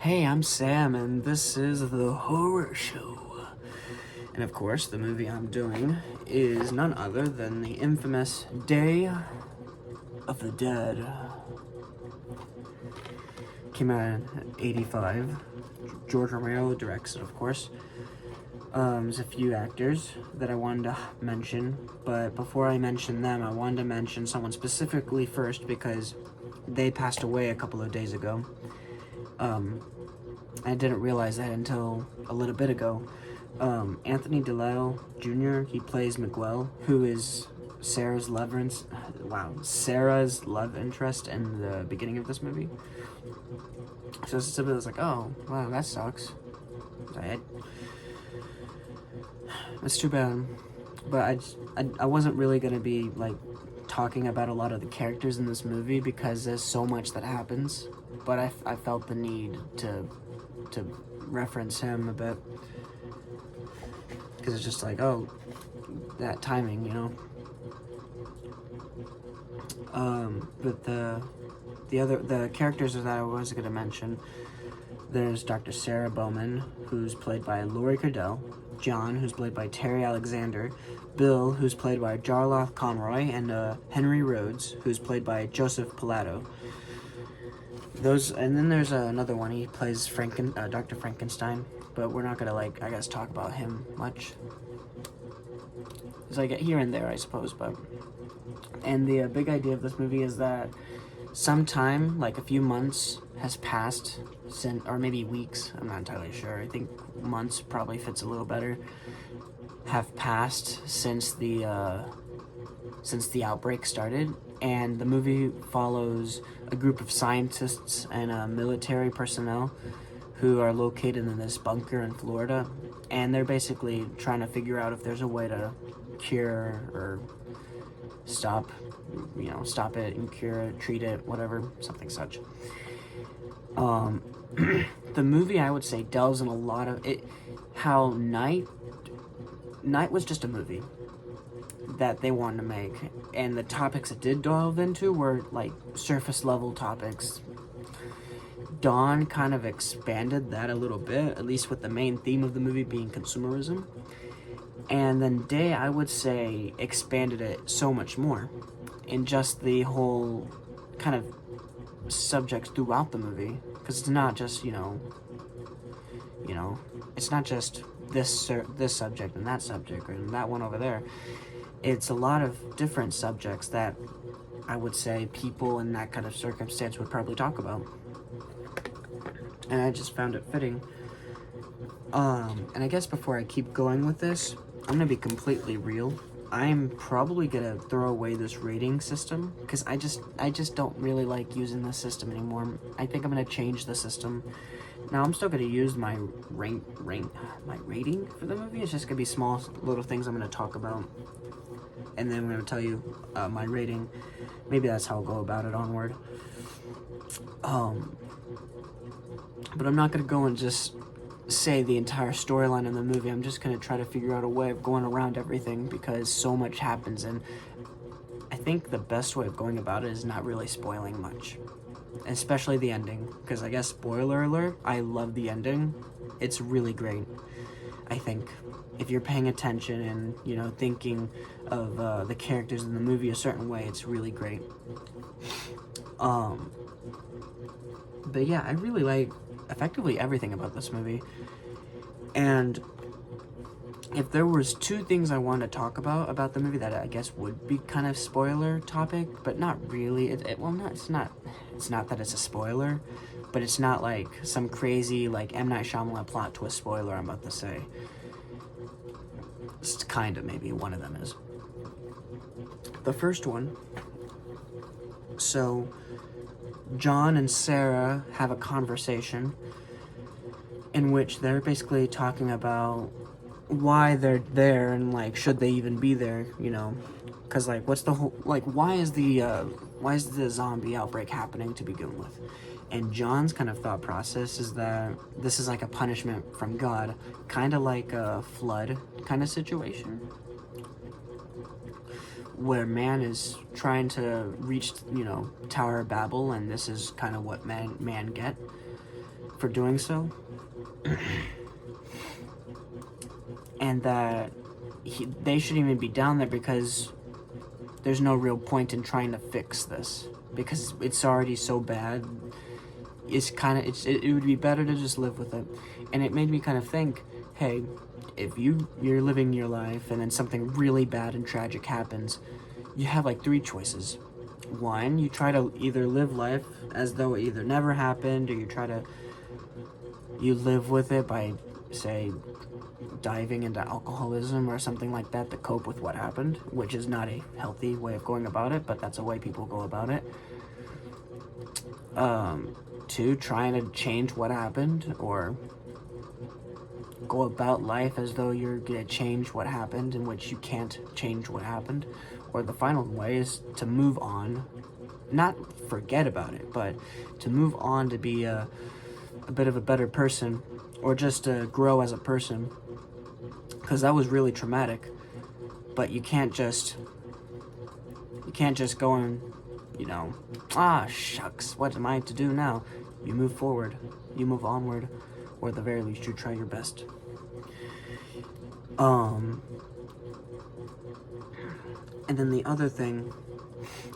Hey, I'm Sam, and this is the Horror Show. And of course, the movie I'm doing is none other than the infamous Day of the Dead. Came out in '85. George Romero directs it, of course. There's a few actors that I wanted to mention, but before I mention them, I wanted to mention someone specifically first because they passed away a couple of days ago. I didn't realize that until a little bit ago. Anthony DeLisle Jr., he plays Miguel, who is Sarah's love interest in the beginning of this movie. So it's somebody that's like, oh, wow, that sucks. That's too bad. But I wasn't really going to be, talking about a lot of the characters in this movie because there's so much that happens. But I felt the need to reference him a bit. Because it's just like, oh, that timing, you know? But the characters that I was going to mention, there's Dr. Sarah Bowman, who's played by Laurie Cardille, John, who's played by Terry Alexander, Bill, who's played by Jarlath Conroy, and Henry Rhodes, who's played by Joseph Pilato. And then there's another one, he plays Dr. Frankenstein, but we're not gonna, talk about him much. It's here and there, I suppose, but... And the big idea of this movie is that sometime, a few months has passed, or maybe weeks, I'm not entirely sure, I think months probably fits a little better, have passed since the outbreak started, and the movie follows a group of scientists and military personnel who are located in this bunker in Florida, and they're basically trying to figure out if there's a way to cure or stop it and cure it, treat it, whatever, something such. The movie, I would say, delves in a lot of it, how Night was just a movie that they wanted to make, and the topics it did delve into were surface level topics. Dawn kind of expanded that a little bit, at least with the main theme of the movie being consumerism, and then Day, I would say, expanded it so much more in just the whole kind of subjects throughout the movie, because it's not just it's not just this subject and that subject and that one over there. It's a lot of different subjects that I would say people in that kind of circumstance would probably talk about. And I just found it fitting. And I guess before I keep going with this, I'm gonna be completely real. I'm probably gonna throw away this rating system because I just don't really like using this system anymore. I think I'm gonna change the system. Now I'm still gonna use my my rating for the movie. It's just gonna be small little things I'm gonna talk about, and then I'm gonna tell you my rating. Maybe that's how I'll go about it onward. But I'm not gonna go and just say the entire storyline in the movie. I'm just gonna try to figure out a way of going around everything because so much happens, and I think the best way of going about it is not really spoiling much, especially the ending, because I guess spoiler alert, I love the ending. It's really great. I think if you're paying attention and thinking of the characters in the movie a certain way, it's really great. But yeah, I really like effectively everything about this movie. And if there was two things I wanted to talk about the movie that I guess would be kind of spoiler topic, but not really. It's not that it's a spoiler, but it's not like some crazy M. Night Shyamalan plot twist spoiler I'm about to say. It's kind of maybe one of them is. The first one, so John and Sarah have a conversation in which they're basically talking about why they're there and should they even be there, because what's the whole why is the zombie outbreak happening to begin with? And John's kind of thought process is that this is a punishment from God, kind of like a flood kind of situation, where man is trying to reach, Tower of Babel, and this is kind of what man get for doing so, and that they shouldn't even be down there because there's no real point in trying to fix this because it's already so bad. It would be better to just live with it. And it made me kind of think, hey, if you're living your life and then something really bad and tragic happens, you have like 3 choices. One, you try to either live life as though it either never happened, or you live with it by, say, diving into alcoholism or something like that to cope with what happened, which is not a healthy way of going about it, but that's a way people go about it. 2, trying to change what happened, or go about life as though you're gonna change what happened, in which you can't change what happened. Or the final way is to move on, not forget about it, but to move on to be a bit of a better person, or just to grow as a person, because that was really traumatic. But you can't just go and, shucks, what am I to do now? You move forward, you move onward, or at the very least you try your best. And then the other thing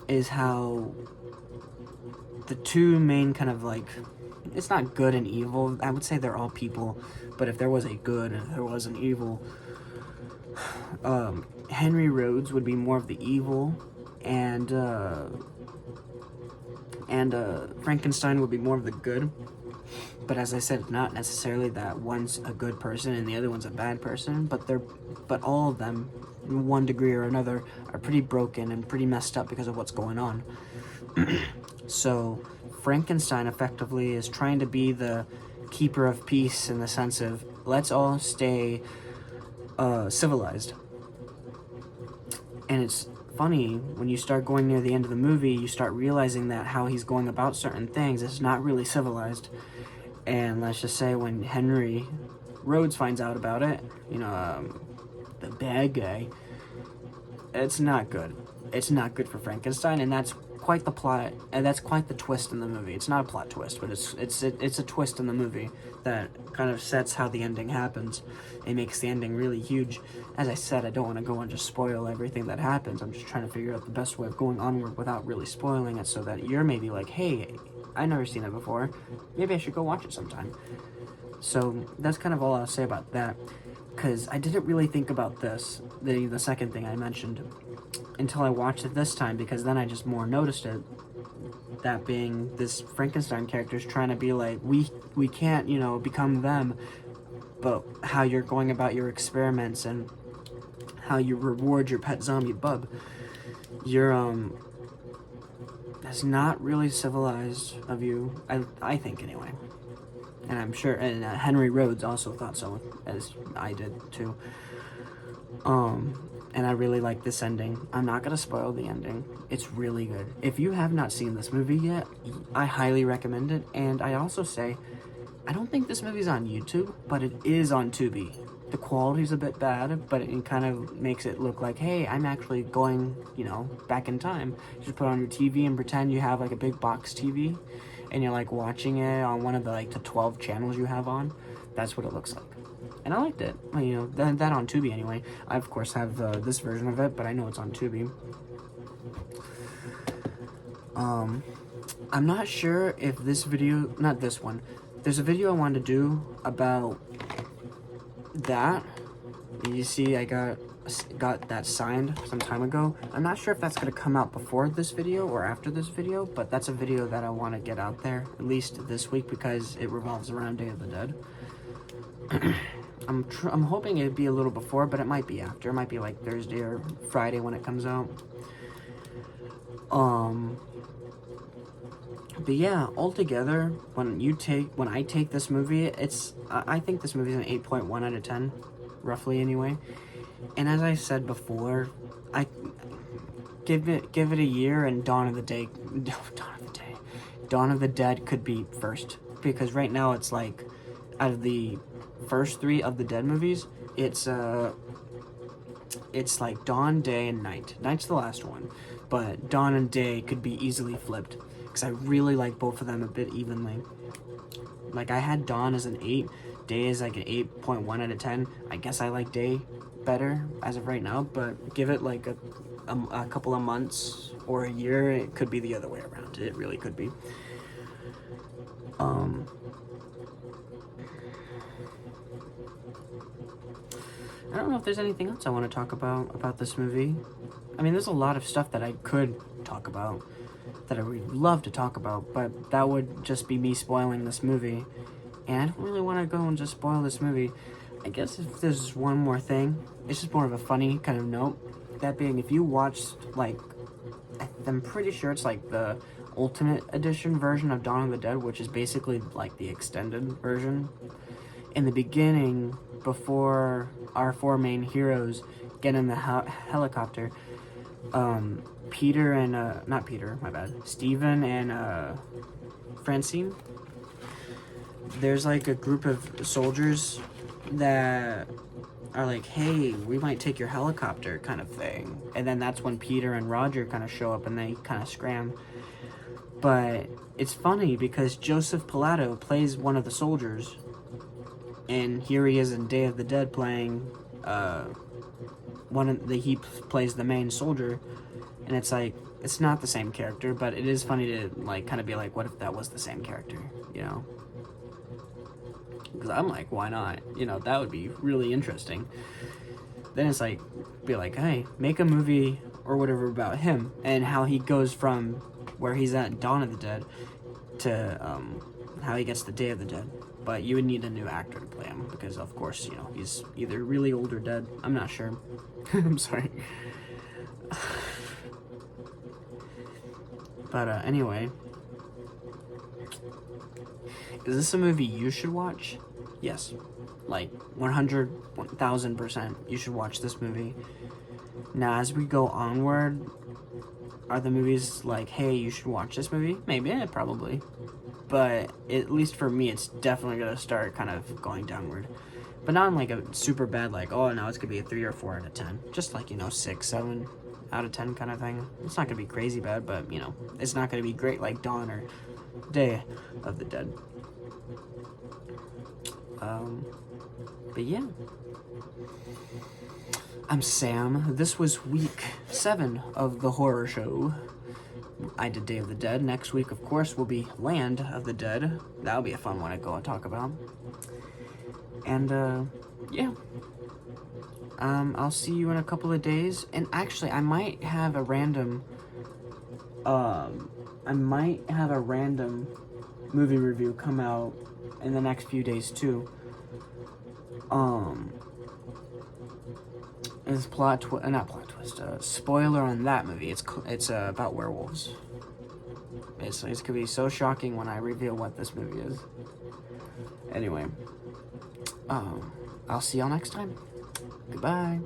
is how the 2 main kind of like, it's not good and evil, I would say they're all people, but if there was a good and there was an evil, Henry Rhodes would be more of the evil, and Frankenstein would be more of the good. But as I said, not necessarily that one's a good person and the other one's a bad person, but all of them, in one degree or another, are pretty broken and pretty messed up because of what's going on. So Frankenstein effectively is trying to be the keeper of peace, in the sense of, let's all stay civilized. And it's funny, when you start going near the end of the movie, you start realizing that how he's going about certain things is not really civilized. And let's just say when Henry Rhodes finds out about it, the bad guy, it's not good. It's not good for Frankenstein, and that's quite the plot, and that's quite the twist in the movie. It's not a plot twist, but it's a twist in the movie that kind of sets how the ending happens. It makes the ending really huge. As I said, I don't want to go and just spoil everything that happens. I'm just trying to figure out the best way of going onward without really spoiling it, so that you're maybe like, hey, I've never seen it before. Maybe I should go watch it sometime. So that's kind of all I'll say about that, because I didn't really think about this, the second thing I mentioned, until I watched it this time, because then I just more noticed it. That being, this Frankenstein character is trying to be like, we can't, become them, but how you're going about your experiments and how you reward your pet zombie bub. That's not really civilized of you, I think anyway. And I'm sure, and Henry Rhodes also thought so, as I did too. And I really like this ending. I'm not gonna spoil the ending. It's really good. If you have not seen this movie yet, I highly recommend it. And I also say, I don't think this movie's on YouTube, but it is on Tubi. The quality's a bit bad, but it kind of makes it look like, hey, I'm actually going, back in time. You just put on your TV and pretend you have like a big box TV, and you're like watching it on one of the 12 channels you have on. That's what it looks like. And I liked it. That on Tubi anyway. I of course have this version of it, but I know it's on Tubi. I'm not sure if this video, not this one, there's a video I wanted to do about that. You see, I got that signed some time ago. I'm not sure if that's going to come out before this video or after this video, but that's a video that I want to get out there, at least this week, because it revolves around Day of the Dead. I'm hoping it'd be a little before, but it might be after. It might be like Thursday or Friday when it comes out. But yeah, altogether, when I take this movie, I think this movie is an 8.1 out of 10, roughly anyway. And as I said before, I give it a year, and Dawn of the Dead could be first, because right now it's like, out of the first 3 of the Dead movies, it's like Dawn, Day, and Night. Night's the last one, but Dawn and Day could be easily flipped, because I really like both of them a bit evenly. Like, I had Dawn as an 8, Day is like an 8.1 out of 10. I guess I like Day better as of right now, but give it like a couple of months or a year, it could be the other way around. It really could be. I don't know if there's anything else I want to talk about this movie. I mean, there's a lot of stuff that I could talk about, that I would love to talk about, but that would just be me spoiling this movie, and I don't really want to go and just spoil this movie. I guess if there's one more thing, it's just more of a funny kind of note. That being, if you watched, like, I'm pretty sure it's like the Ultimate Edition version of Dawn of the Dead, which is basically like the extended version. In the beginning, before our 4 main heroes get in the helicopter, Peter and, not Peter, my bad, Steven and, Francine, there's like a group of soldiers that are like, hey, we might take your helicopter kind of thing. And then that's when Peter and Roger kind of show up and they kind of scram. But it's funny because Joseph Pilato plays one of the soldiers, and here he is in Day of the Dead playing he plays the main soldier, and it's like, it's not the same character, but it is funny to like kind of be like, what if that was the same character, you know? Because I'm like, why not? You know, that would be really interesting. Then it's like, be like, hey, make a movie or whatever about him and how he goes from where he's at Dawn of the Dead to how he gets the Day of the Dead. But you would need a new actor to play him because, of course, you know, he's either really old or dead. I'm not sure. I'm sorry. But anyway, is this a movie you should watch? Yes. Like, 1,000% you should watch this movie. Now, as we go onward, are the movies like, hey, you should watch this movie? Maybe, probably. But at least for me, it's definitely going to start kind of going downward. But not in like a super bad, like, oh, no, it's going to be a 3 or 4 out of 10. Just like, you know, 6, 7 out of 10 kind of thing. It's not going to be crazy bad, but, you know, it's not going to be great like Dawn or Day of the Dead. But yeah. I'm Sam. This was week 7 of the horror show. I did Day of the Dead. Next week, of course, will be Land of the Dead. That'll be a fun one to go and talk about. And, yeah. I'll see you in a couple of days. And actually, I might have a random movie review come out in the next few days, too. Is spoiler on that movie. It's about werewolves. It's gonna be so shocking when I reveal what this movie is. Anyway, I'll see y'all next time. Goodbye.